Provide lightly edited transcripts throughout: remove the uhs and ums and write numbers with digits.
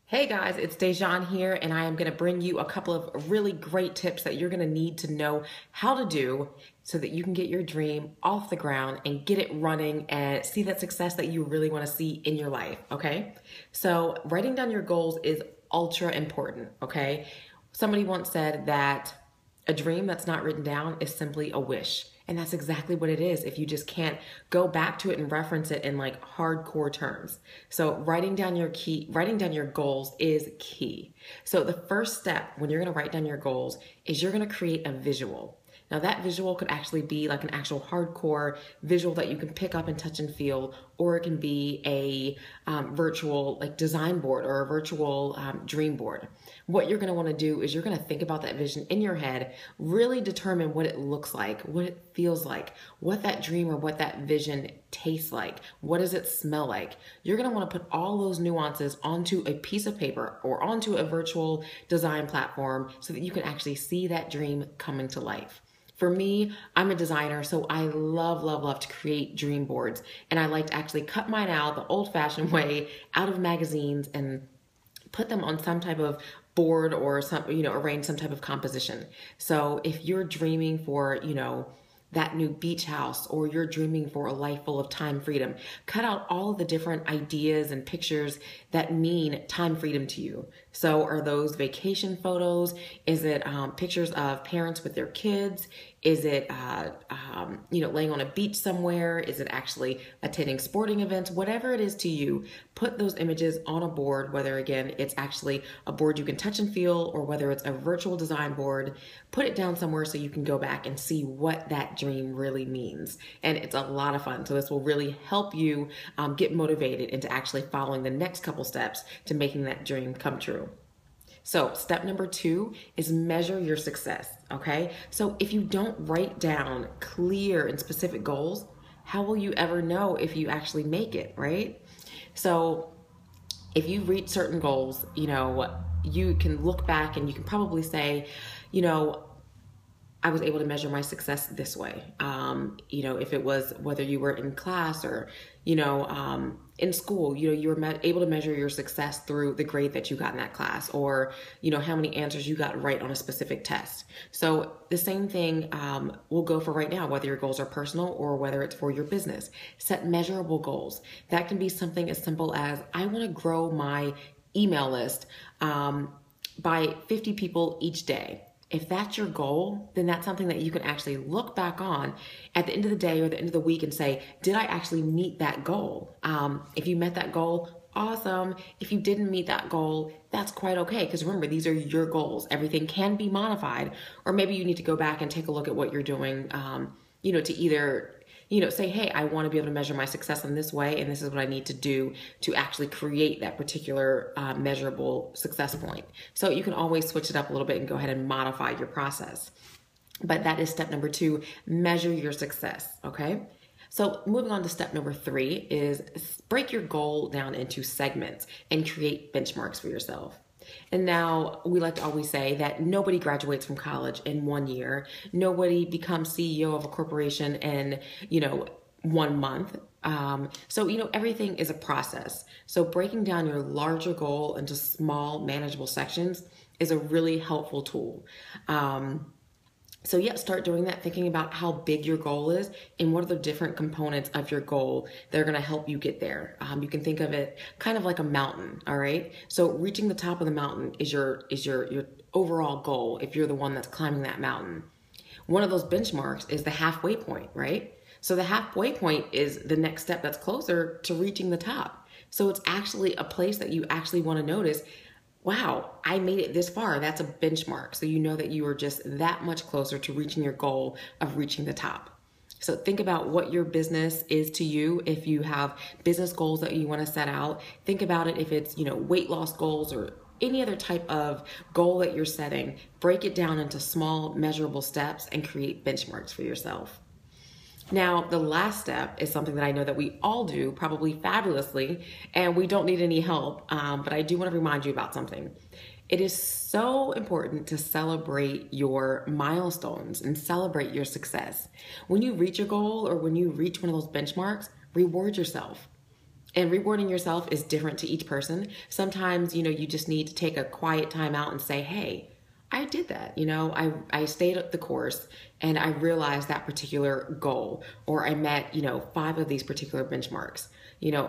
Hey guys, it's Dejan here, and I am going to bring you a couple of really great tips that you're going to need to know how to do so that you can get your dream off the ground and get it running and see that success that you really want to see in your life, okay? So writing down your goals is ultra important, okay? Somebody once said that a dream that's not written down is simply a wish. And that's exactly what it is if you just can't go back to it and reference it in like hardcore terms. So writing down your goals is key. So the first step when you're gonna write down your goals is you're gonna create a visual. Now that visual could actually be like an actual hardcore visual that you can pick up and touch and feel, or it can be a virtual like design board or a virtual dream board. What you're gonna wanna do is you're gonna think about that vision in your head, really determine what it looks like, what it feels like, what that dream or what that vision tastes like, what does it smell like. You're gonna wanna put all those nuances onto a piece of paper or onto a virtual design platform so that you can actually see that dream coming to life. For me, I'm a designer, so I love to create dream boards. And I like to actually cut mine out the old-fashioned way out of magazines and put them on some type of board or arrange some type of composition. So if you're dreaming for, that new beach house, or you're dreaming for a life full of time freedom, cut out all of the different ideas and pictures that mean time freedom to you. So are those vacation photos? Is it pictures of parents with their kids? Is it, laying on a beach somewhere? Is it actually attending sporting events? Whatever it is to you, put those images on a board, whether again, it's actually a board you can touch and feel, or whether it's a virtual design board, put it down somewhere so you can go back and see what that dream really means. And it's a lot of fun. So this will really help you get motivated into actually following the next couple steps to making that dream come true. So step number 2 is measure your success, okay? So if you don't write down clear and specific goals, how will you ever know if you actually make it, right? So if you reach certain goals, you can look back and you can probably say, I was able to measure my success this way. If it was whether you were in class or, in school, you were able to measure your success through the grade that you got in that class, or, how many answers you got right on a specific test. So the same thing will go for right now, whether your goals are personal or whether it's for your business. Set measurable goals. That can be something as simple as, I want to grow my email list by 50 people each day. If that's your goal, then that's something that you can actually look back on at the end of the day or the end of the week and say, did I actually meet that goal? If you met that goal, awesome. If you didn't meet that goal, that's quite okay. Because remember, these are your goals. Everything can be modified, or maybe you need to go back and take a look at what you're doing, to either say, hey, I want to be able to measure my success in this way, and this is what I need to do to actually create that particular measurable success point. So you can always switch it up a little bit and go ahead and modify your process. But that is step number 2, measure your success, okay? So moving on to step number 3 is break your goal down into segments and create benchmarks for yourself. And now we like to always say that nobody graduates from college in 1 year. Nobody becomes CEO of a corporation in, 1 month. So everything is a process. So breaking down your larger goal into small, manageable sections is a really helpful tool. So start doing that, thinking about how big your goal is and what are the different components of your goal that are going to help you get there. You can think of it kind of like a mountain, all right? So reaching the top of the mountain is your overall goal if you're the one that's climbing that mountain. One of those benchmarks is the halfway point, right? So the halfway point is the next step that's closer to reaching the top. So it's actually a place that you actually want to notice, wow, I made it this far. That's a benchmark. So you know that you are just that much closer to reaching your goal of reaching the top. So think about what your business is to you. If you have business goals that you want to set out, think about it. If it's, weight loss goals or any other type of goal that you're setting, break it down into small measurable steps and create benchmarks for yourself. Now, the last step is something that I know that we all do probably fabulously, and we don't need any help, but I do want to remind you about something. It is so important to celebrate your milestones and celebrate your success. When you reach a goal or when you reach one of those benchmarks, reward yourself. And rewarding yourself is different to each person. Sometimes, you just need to take a quiet time out and say, hey, I did that. I stayed at the course and I realized that particular goal, or I met, 5 of these particular benchmarks,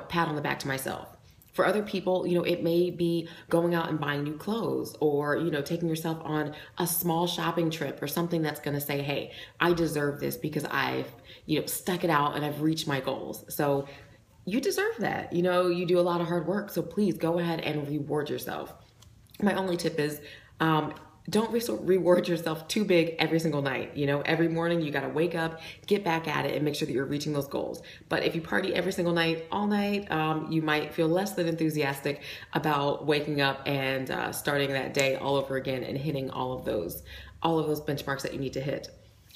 pat on the back to myself. For other people, it may be going out and buying new clothes, or, taking yourself on a small shopping trip or something that's going to say, hey, I deserve this because I've, stuck it out and I've reached my goals. So you deserve that. You do a lot of hard work. So please go ahead and reward yourself. My only tip is, don't reward yourself too big every single night. Every morning you got to wake up, get back at it, and make sure that you're reaching those goals. But if you party every single night, all night, you might feel less than enthusiastic about waking up and starting that day all over again and hitting all of those benchmarks that you need to hit.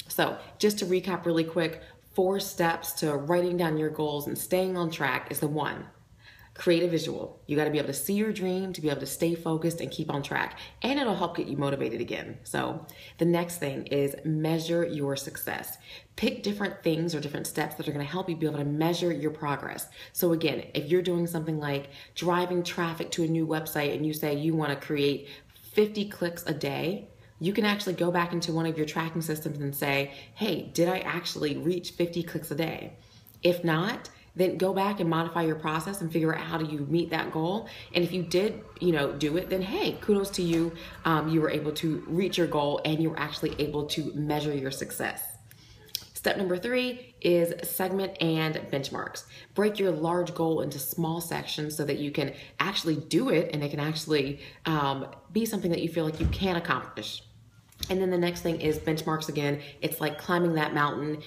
So just to recap really quick, 4 steps to writing down your goals and staying on track is the 1. Create a visual. You got to be able to see your dream to be able to stay focused and keep on track. And it'll help get you motivated again. So the next thing is measure your success. Pick different things or different steps that are going to help you be able to measure your progress. So again, if you're doing something like driving traffic to a new website and you say you want to create 50 clicks a day, you can actually go back into one of your tracking systems and say, hey, did I actually reach 50 clicks a day? If not, then go back and modify your process and figure out how do you meet that goal. And if you did, do it, then hey, kudos to you. You were able to reach your goal and you were actually able to measure your success. Step number 3 is segment and benchmarks. Break your large goal into small sections so that you can actually do it and it can actually be something that you feel like you can accomplish. And then the next thing is benchmarks again. It's like climbing that mountain,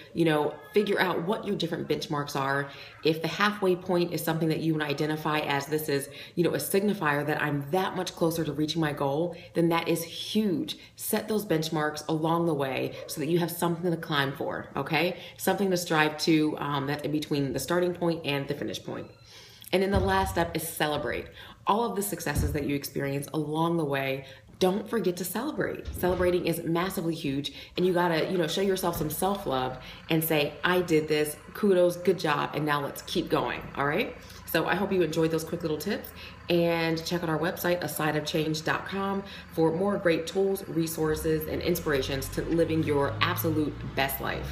figure out what your different benchmarks are. If the halfway point is something that you would identify as this is, a signifier that I'm that much closer to reaching my goal, then that is huge. Set those benchmarks along the way so that you have something to climb for, okay? Something to strive to that's in between the starting point and the finish point. And then the last step is celebrate. All of the successes that you experience along the way, don't forget to celebrate. Celebrating is massively huge, and you gotta, show yourself some self-love and say, I did this, kudos, good job, and now let's keep going, all right? So I hope you enjoyed those quick little tips, and check out our website, asideofchange.com, for more great tools, resources, and inspirations to living your absolute best life.